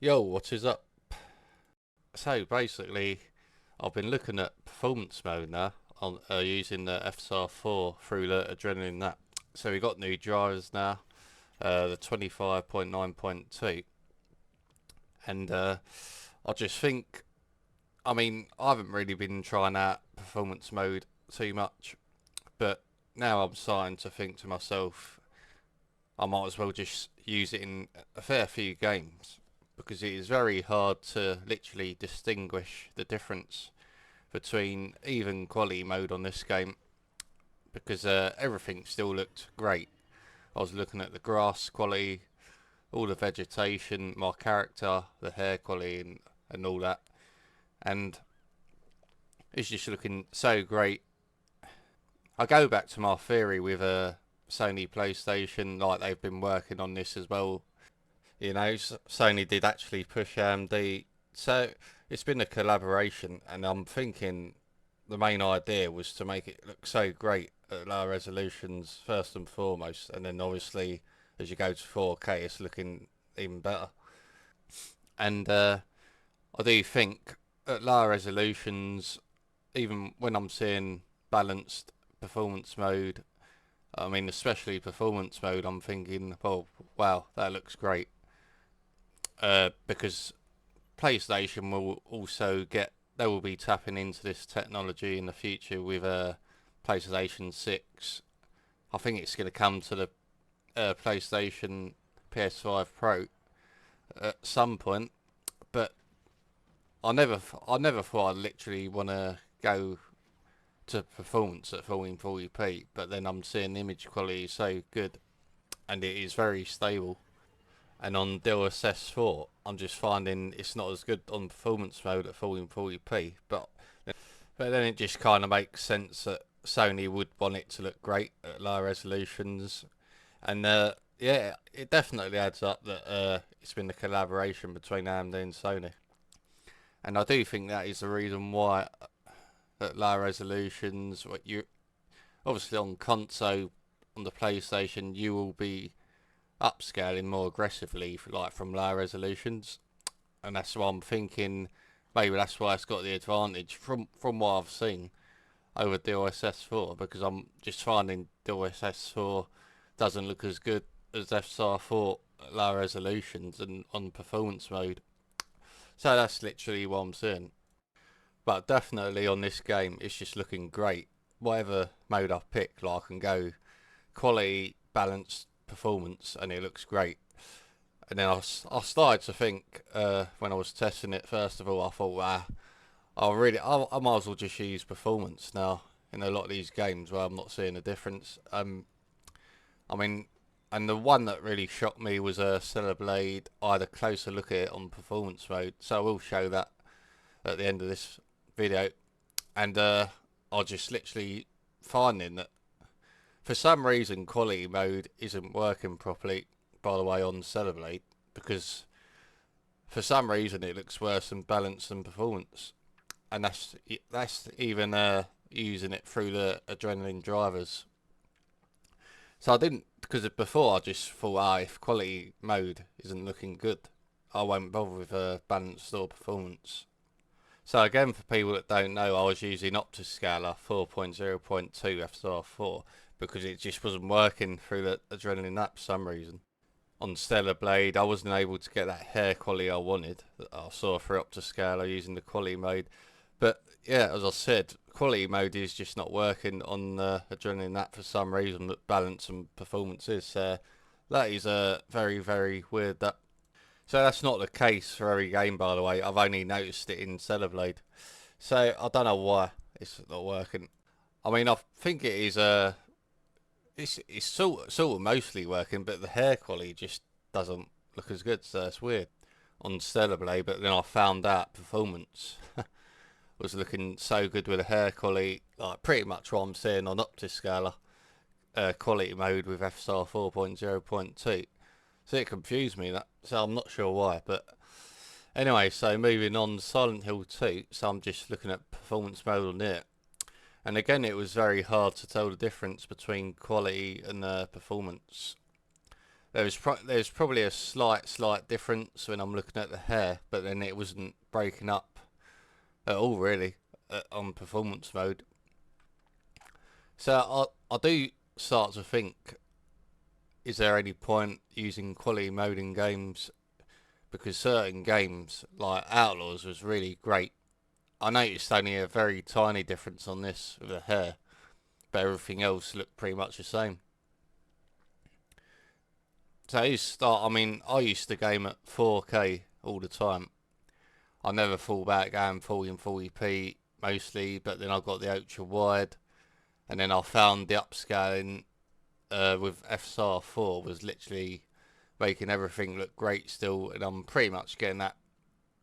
Yo, what is up? So basically, I've been looking at performance mode now on using the FSR 4 through the adrenaline that. So we got new drivers now, the 25.9.2, and I just think, I mean, I haven't really been trying out performance mode too much, but now I'm starting to think to myself, I might as well just use it in a fair few games because it is very hard to literally distinguish the difference between even quality mode on this game because everything still looked great. I was looking at the grass quality, all the vegetation, my character, the hair quality, and all that, and it's just looking so great. I go back to my theory with a Sony PlayStation, like they've been working on this as well. You know, Sony did actually push AMD, so it's been a collaboration, and I'm thinking the main idea was to make it look so great at lower resolutions first and foremost, and then obviously as you go to 4K, it's looking even better. And I do think at lower resolutions, even when I'm seeing balanced performance mode, I mean especially performance mode, I'm thinking, oh wow, that looks great. Because PlayStation will also get, they will be tapping into this technology in the future with PlayStation 6. I think it's going to come to the PlayStation PS5 Pro at some point, but I never thought I'd literally want to go to performance at 1440p. But then I'm seeing the image quality is so good, and it is very stable. And on DLSS 4, I'm just finding it's not as good on performance mode at 1440p. But then it just kind of makes sense that Sony would want it to look great at lower resolutions. And yeah, it definitely adds up that it's been a collaboration between AMD and Sony. And I do think that is the reason why at lower resolutions, what you obviously on console, on the PlayStation, you will be upscaling more aggressively like from lower resolutions, and that's why I'm thinking maybe that's why it's got the advantage from what I've seen over DLSS 4, because I'm just finding DLSS 4 doesn't look as good as FSR 4 at lower resolutions and on performance mode. So that's literally what I'm seeing. But definitely on this game, it's just looking great. Whatever mode I pick, like I can go quality, balanced, performance, and it looks great. And then I started to think when I was testing it. First of all, I thought, wow, I might as well just use performance now in a lot of these games where I'm not seeing a difference. I mean, and the one that really shocked me was a Stellar Blade. I had a closer look at it on performance mode, so I will show that at the end of this video. And I just literally finding that for some reason quality mode isn't working properly, by the way, on Stellar Blade, because for some reason it looks worse than balance and performance, and that's even using it through the adrenaline drivers. So I didn't, because before I just thought, if quality mode isn't looking good, I won't bother with balance or performance. So again, for people that don't know, I was using upscaler 4.0.2 FSR4 because it just wasn't working through the adrenaline app for some reason. On Stellar Blade, I wasn't able to get that hair quality I wanted that I saw through upscaler using the quality mode. But yeah, as I said, quality mode is just not working on the adrenaline app for some reason, but balance and performance is. That is very, very weird. So that's not the case for every game, by the way. I've only noticed it in Stellar Blade. So I don't know why it's not working. I mean, I think it is it's sort of mostly working, but the hair quality just doesn't look as good. So it's weird on Stellar Blade. But then I found out performance was looking so good with the hair quality, like pretty much what I'm seeing on Optiscaler quality mode with FSR 4.0.2. So it confused me, that, so I'm not sure why. But anyway, so moving on, Silent Hill 2. So I'm just looking at performance mode on it, and again it was very hard to tell the difference between quality and performance, There's probably a slight difference when I'm looking at the hair, but then it wasn't breaking up at all really on performance mode. So I do start to think, is there any point using quality mode in games? Because certain games like Outlaws was really great. I noticed only a very tiny difference on this with the hair, but everything else looked pretty much the same. So I used to game at 4K all the time. I never fall back going 40 and 40p mostly, but then I got the ultra wide, and then I found the upscaling with FSR 4 was literally making everything look great still, and I'm pretty much getting that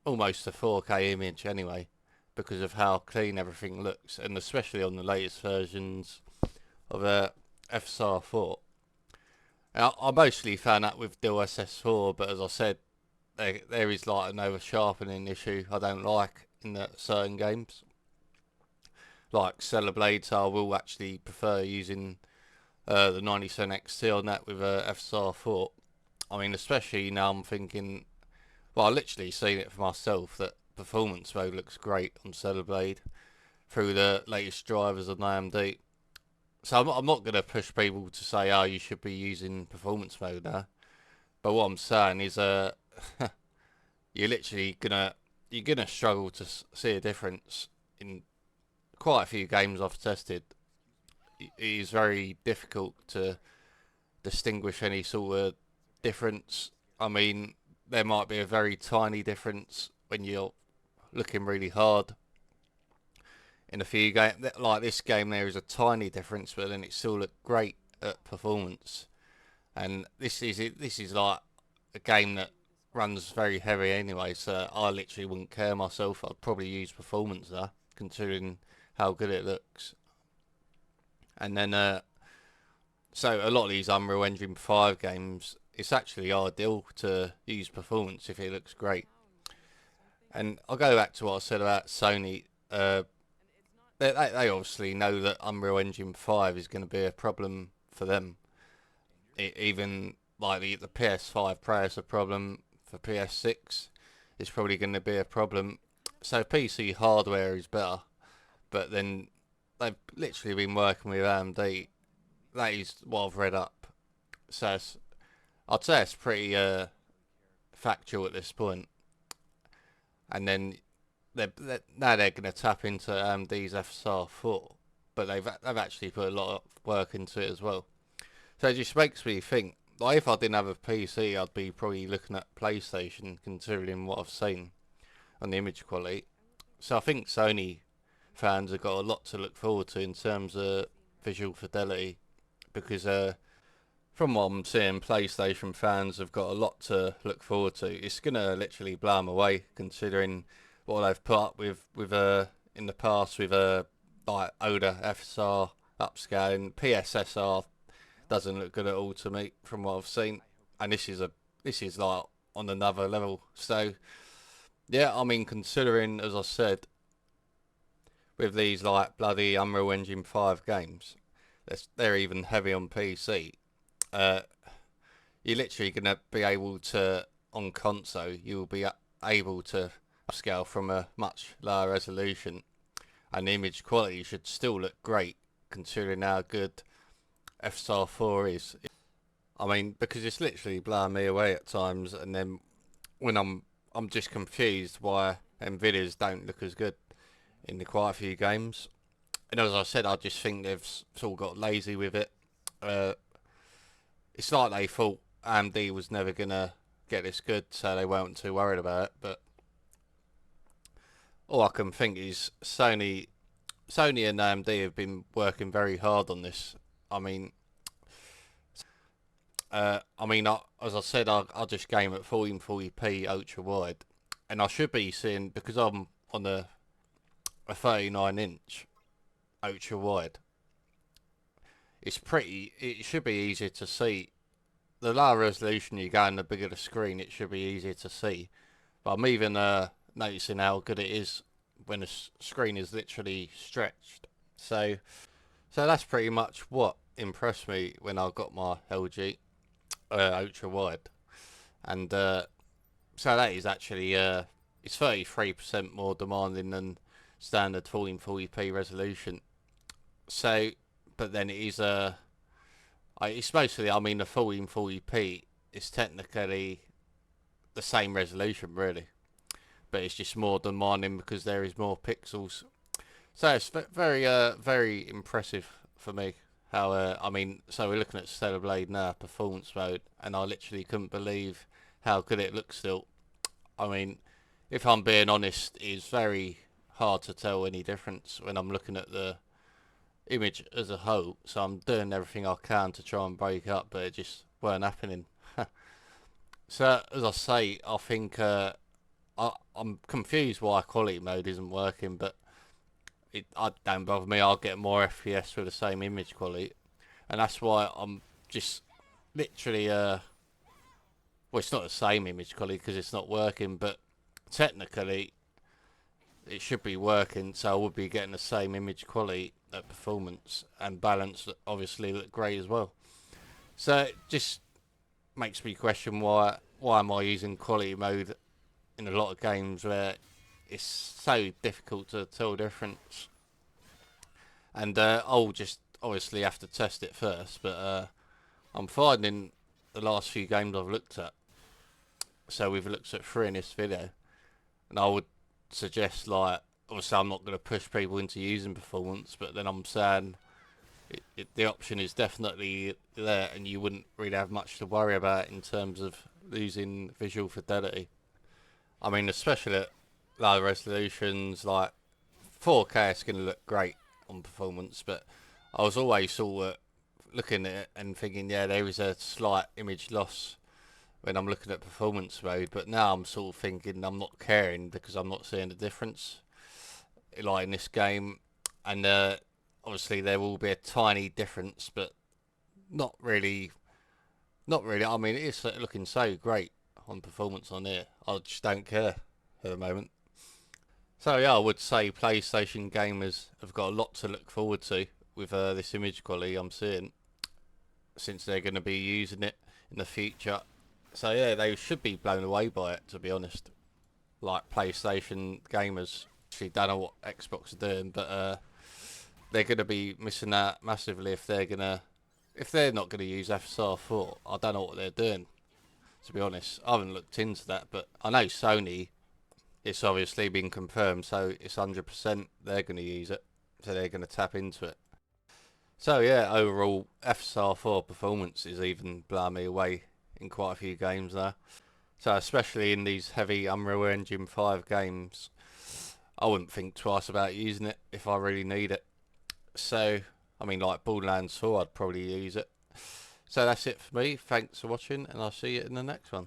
almost a 4K image anyway because of how clean everything looks, and especially on the latest versions of FSR 4. And I mostly found that with DLSS 4, but as I said, there is like an over sharpening issue I don't like in certain games. Like Stellar Blades, I will actually prefer using the 97 XT on that with FSR 4. I mean, especially now I'm thinking, well, I literally seen it for myself that performance mode looks great on Stellar Blade through the latest drivers on AMD. So I'm not going to push people to say, oh, you should be using performance mode now. But what I'm saying is, you're literally you're gonna struggle to see a difference in quite a few games I've tested. It is very difficult to distinguish any sort of difference. I mean, there might be a very tiny difference when you're looking really hard. In a few games, like this game, there is a tiny difference, but then it still looked great at performance. And this is like a game that runs very heavy anyway, so I literally wouldn't care myself. I'd probably use performance there, considering how good it looks. And then, so a lot of these Unreal Engine 5 games, it's actually ideal to use performance if it looks great. And I'll go back to what I said about Sony. They obviously know that Unreal Engine 5 is going to be a problem for them. Even like the PS5 Pro is a problem for PS6. It's probably going to be a problem. So PC hardware is better, but then they've literally been working with AMD. That is what I've read up. So I'd say it's pretty factual at this point. And then now they're going to tap into AMD's FSR 4, but they've actually put a lot of work into it as well. So it just makes me think, like if I didn't have a PC, I'd be probably looking at PlayStation, considering what I've seen on the image quality. So I think Sony fans have got a lot to look forward to in terms of visual fidelity, because from what I'm seeing, PlayStation fans have got a lot to look forward to. It's gonna literally blow them away, considering what they've put up with in the past with like older FSR upscaling. PSSR doesn't look good at all to me from what I've seen, and this is like on another level. So yeah, I mean, considering, as I said, with these like bloody Unreal Engine 5 games, they're even heavy on PC. Uh, you're literally gonna be able to, on console, you will be able to upscale from a much lower resolution, and the image quality should still look great considering how good FSR 4 is. I mean, because it's literally blowing me away at times, and then when I'm just confused why Nvidia's don't look as good in quite a few games. And as I said, I just think they've sort of got lazy with it. It's like they thought AMD was never gonna get this good, so they weren't too worried about it. But all I can think is Sony and AMD have been working very hard on this. I mean, as I said, I just game at 1440p ultra wide, and I should be seeing, because I'm on a 39-inch ultra wide. It should be easier to see. The lower resolution you go and the bigger the screen, it should be easier to see. But I'm even noticing how good it is when the screen is literally stretched. So that's pretty much what impressed me when I got my LG. ultra wide, and so that is actually it's 33% more demanding than standard 1440p resolution. So, but then it is it's mostly, I mean, the 1440p is technically the same resolution really, but it's just more demanding because there is more pixels. So it's very impressive for me. How I mean, so we're looking at Stellar Blade now, performance mode, and I literally couldn't believe how good it looks still. I mean, if I'm being honest, it's very hard to tell any difference when I'm looking at the image as a whole. So I'm doing everything I can to try and break it up, but it just weren't happening. So as I say, I think I'm confused why quality mode isn't working, but I don't bother me. I'll get more FPS with the same image quality, and that's why I'm just literally well, it's not the same image quality because it's not working, but technically it should be working, so I would be getting the same image quality at performance, and balance obviously look great as well. So it just makes me question why am I using quality mode in a lot of games where it's so difficult to tell the difference. And I'll just obviously have to test it first, but I'm finding the last few games I've looked at, so we've looked at 3 in this video, and I would suggest, like, obviously I'm not going to push people into using performance, but then I'm saying the option is definitely there, and you wouldn't really have much to worry about in terms of losing visual fidelity. I mean, especially at low resolutions, like 4K is going to look great on performance, but I was always sort of looking at it and thinking, yeah, there is a slight image loss when I'm looking at performance mode, but now I'm sort of thinking I'm not caring because I'm not seeing the difference, like in this game. And obviously there will be a tiny difference, but not really. Not really. I mean, it is looking so great on performance on here. I just don't care at the moment. So yeah, I would say PlayStation gamers have got a lot to look forward to with this image quality I'm seeing, since they're going to be using it in the future. So yeah, they should be blown away by it, to be honest. Like PlayStation gamers, actually don't know what Xbox are doing, but they're going to be missing out massively if they're not going to use FSR 4. I don't know what they're doing, to be honest. I haven't looked into that, but I know Sony, it's obviously been confirmed, so it's 100% they're going to use it, so they're going to tap into it. So yeah, overall FSR 4 performance is even blowing me away in quite a few games now. So especially in these heavy Unreal Engine 5 games, I wouldn't think twice about using it if I really need it. So, I mean, like Borderlands 4, I'd probably use it. So that's it for me. Thanks for watching, and I'll see you in the next one.